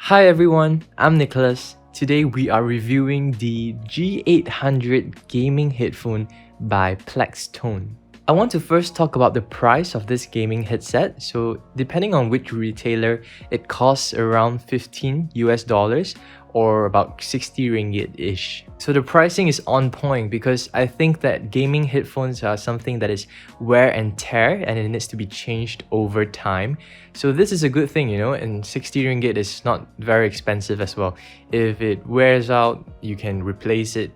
Hi everyone, I'm Nicholas. Today we are reviewing the G800 gaming headphone by Plextone. I want to first talk about the price of this gaming headset. So depending on which retailer, it costs around 15 US dollars or about 60 ringgit-ish. So the pricing is on point because I think that gaming headphones are something that is wear and tear and it needs to be changed over time. So this is a good thing, and 60 ringgit is not very expensive as well. If it wears out, you can replace it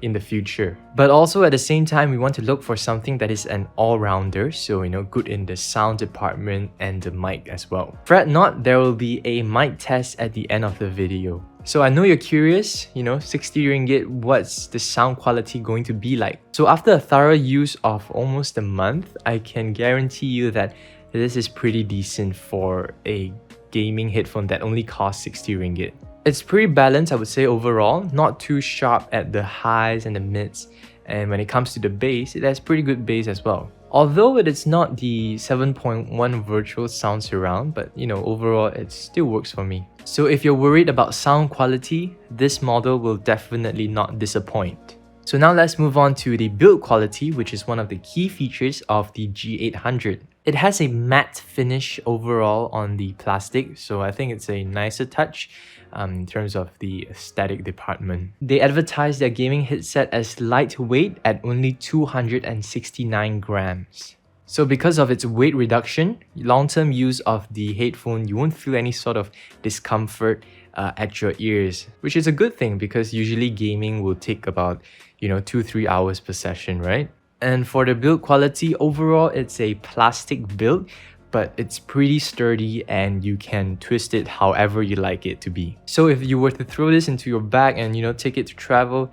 in the future. But also at the same time, we want to look for something that is an all-rounder, so good in the sound department and the mic as well. Fret not, there will be a mic test at the end of the video. So I know you're curious, 60 ringgit, what's the sound quality going to be like? So after a thorough use of almost a month, I can guarantee you that this is pretty decent for a gaming headphone that only costs 60 ringgit. It's pretty balanced, I would say, overall, not too sharp at the highs and the mids. And when it comes to the bass, it has pretty good bass as well. Although it is not the 7.1 virtual sound surround, but overall it still works for me. So if you're worried about sound quality, this model will definitely not disappoint. So now let's move on to the build quality, which is one of the key features of the G800. It has a matte finish overall on the plastic, so I think it's a nicer touch in terms of the aesthetic department. They advertise their gaming headset as lightweight at only 269 grams. So because of its weight reduction, long-term use of the headphone, you won't feel any sort of discomfort at your ears, which is a good thing because usually gaming will take about 2-3 hours per session, right? And for the build quality, overall it's a plastic build, but it's pretty sturdy and you can twist it however you like it to be. So if you were to throw this into your bag and take it to travel,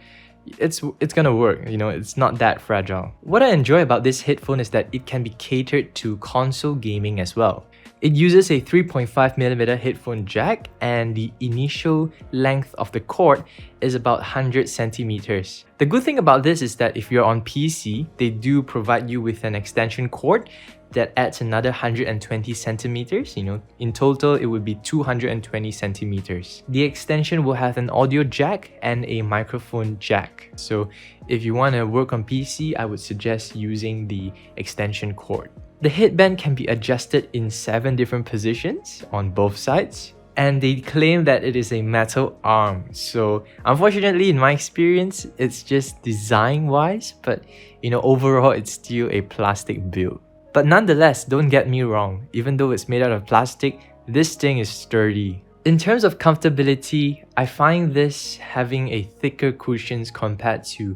it's gonna work, it's not that fragile. What I enjoy about this headphone is that it can be catered to console gaming as well. It uses a 3.5mm headphone jack and the initial length of the cord is about 100 centimeters. The good thing about this is that if you're on PC, they do provide you with an extension cord that adds another 120 centimeters. In total, it would be 220 centimeters. The extension will have an audio jack and a microphone jack. So if you want to work on PC, I would suggest using the extension cord. The headband can be adjusted in 7 different positions on both sides. And they claim that it is a metal arm. So unfortunately, in my experience, it's just design-wise, but overall, it's still a plastic build. But nonetheless, don't get me wrong, even though it's made out of plastic, this thing is sturdy. In terms of comfortability, I find this having a thicker cushions compared to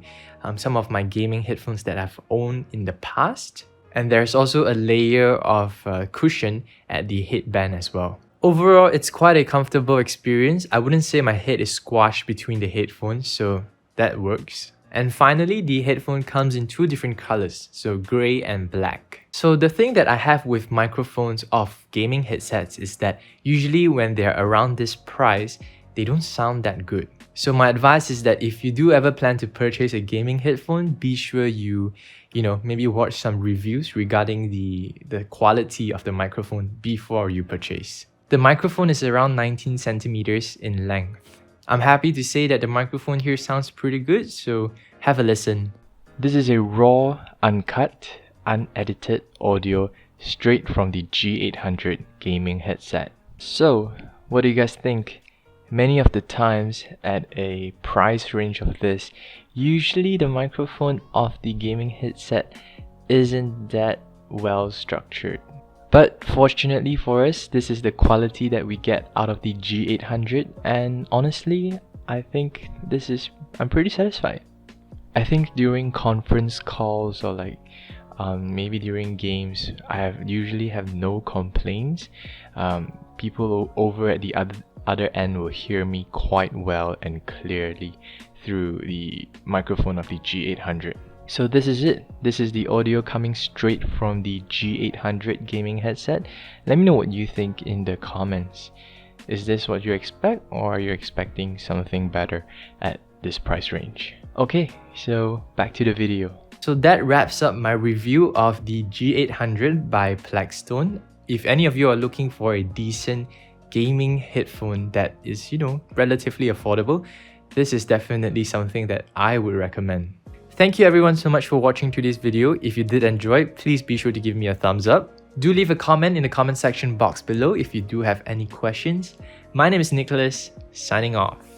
some of my gaming headphones that I've owned in the past. And there's also a layer of cushion at the headband as well. Overall, it's quite a comfortable experience. I wouldn't say my head is squashed between the headphones, so that works. And finally, the headphone comes in 2 different colors, so grey and black. So the thing that I have with microphones of gaming headsets is that usually when they're around this price, they don't sound that good. So my advice is that if you do ever plan to purchase a gaming headphone, be sure you maybe watch some reviews regarding the quality of the microphone before you purchase. The microphone is around 19 centimeters in length. I'm happy to say that the microphone here sounds pretty good, so have a listen. This is a raw, uncut, unedited audio straight from the G800 gaming headset. So, what do you guys think? Many of the times at a price range of this, usually the microphone of the gaming headset isn't that well structured. But fortunately for us, this is the quality that we get out of the G800, and honestly, I think I'm pretty satisfied. I think during conference calls or maybe during games, usually have no complaints. People over at the other end will hear me quite well and clearly through the microphone of the G800. So this is it. This is the audio coming straight from the G800 gaming headset. Let me know what you think in the comments. Is this what you expect, or are you expecting something better at this price range? Okay, so back to the video. So that wraps up my review of the G800 by Plextone. If any of you are looking for a decent gaming headphone that is, relatively affordable, this is definitely something that I would recommend. Thank you everyone so much for watching today's video. If you did enjoy, please be sure to give me a thumbs up. Do leave a comment in the comment section box below if you do have any questions. My name is Nicholas, signing off.